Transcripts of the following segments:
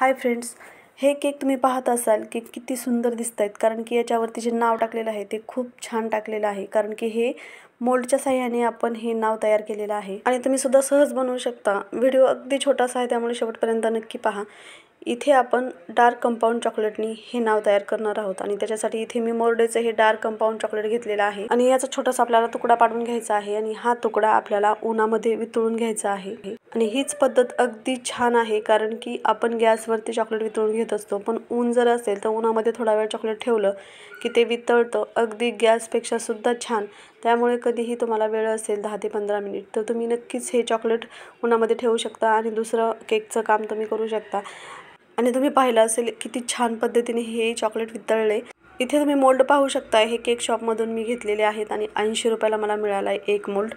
Hi friends, हे cake तुम्ही पाहत असाल की किती सुंदर दिसत आहेत, कारण की याच्यावरती जे नाव टाकलेलं आहे ते खूप छान टाकलेलं आहे. कारण की हे मोल्डच्या साहाय्याने आपण हे नाव तयार केलेलं आहे आणि तुम्ही सुद्धा सहज बनवू शकता. व्हिडिओ अगदी छोटासा आहे, त्यामुळे शेवटपर्यंत नक्की पहा. इथे आपण डार्क कंपाऊंड चॉकलेटनी हे नाव तयार करणार आहोत आणि त्याच्यासाठी इथे मी मोर्डेचे हे डार्क कंपाऊंड चॉकलेट घेतलेलं आहे आणि याचा छोटासा आपल्याला तुकडा पाडून घ्यायचा आहे आणि हा तुकडा आपल्याला उन्हामध्ये वितळून घ्यायचा आहे. आणि हीच पद्धत अगदी छान आहे, कारण की आपण गॅसवरती चॉकलेट वितळून घेत असतो, पण ऊन जर असेल तर उन्हामध्ये थोडा वेळ चॉकलेट ठेवलं की ते वितळतं अगदी गॅसपेक्षा सुद्धा छान. त्यामुळे कधीही तुम्हाला वेळ असेल 10 ते 15 मिनिट तर तुम्ही नक्कीच हे चॉकलेट उन्हामध्ये ठेवू शकता आणि दुसरं केकचं काम तुम्ही करू शकता. आणि तुम्ही पाहिलं असेल किती छान पद्धतीने हे चॉकलेट वितळले. इथे तुम्ही मोल्ड पाहू शकता, हे केक शॉपमधून मी घेतलेले आहेत आणि 80 रुपयाला मला मिळाला आहे एक मोल्ड.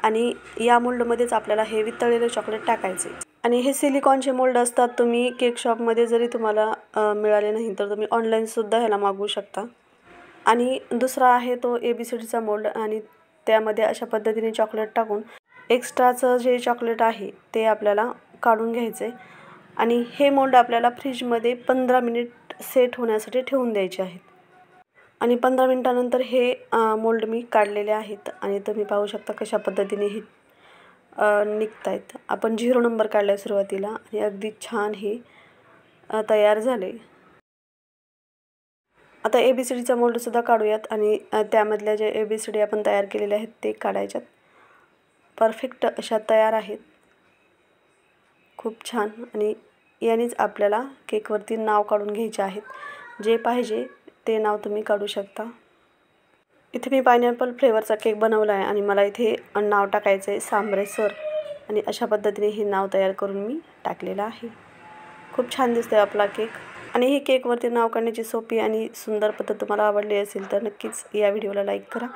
आणि या मोल्डमध्येच आपल्याला हे वितळलेले चॉकलेट टाकायचे आणि हे सिलिकॉनचे मोल्ड असतात. तुम्ही केक शॉपमध्ये जरी तुम्हाला मिळाले नाही तर तुम्ही ऑनलाईनसुद्धा ह्याला मागवू शकता. आणि दुसरा आहे तो ABCDचा मोल्ड आणि त्यामध्ये अशा पद्धतीने चॉकलेट टाकून एक्स्ट्राचं जे चॉकलेट आहे ते आपल्याला काढून घ्यायचे आणि हे मोल्ड आपल्याला फ्रीजमध्ये 15 मिनिट सेट होण्यासाठी ठेवून द्यायचे आहेत. आणि 15 मिनिटानंतर हे मोल्ड मी काढलेले आहेत आणि तुम्ही पाहू शकता कशा पद्धतीने हे निघत आहेत. आपण 0 नंबर काढला सुरुवातीला आणि अगदी छान हे तयार झाले. आता ABCDचा मोल्डसुद्धा काढूयात आणि त्यामधल्या जे ABCD आपण तयार केलेले आहेत ते काढायच्यात. परफेक्ट अशा तयार आहेत, खूप छान. आणि यानेच आपल्याला केकवरती नाव काढून घ्यायचे आहेत. जे पाहिजे ते नाव तुम्ही काढू शकता. इथे मी पायनॅपल फ्लेवरचा केक बनवला आहे आणि मला इथे नाव टाकायचं आहे सांबरे सर आणि अशा पद्धतीने हे नाव तयार करून मी टाकलेलं आहे. खूप छान दिसतोय आपला केक. आणि ही केकवरती नाव काढण्याची सोपी आणि सुंदर पद्धत तुम्हाला आवडली असेल तर नक्कीच या व्हिडिओला लाईक करा.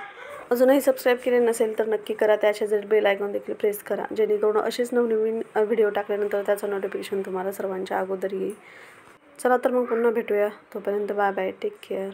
अजूनही सबस्क्राईब केले नसेल तर नक्की करा. त्याशेजारी बेल आयकॉन देखील प्रेस करा, जेणेकरून असेच नवनवीन व्हिडिओ टाकल्यानंतर त्याचं नोटिफिकेशन तुम्हाला सर्वांच्या अगोदर येईल. चला तर मग पुन्हा भेटूया. तोपर्यंत बाय बाय, टेक केअर.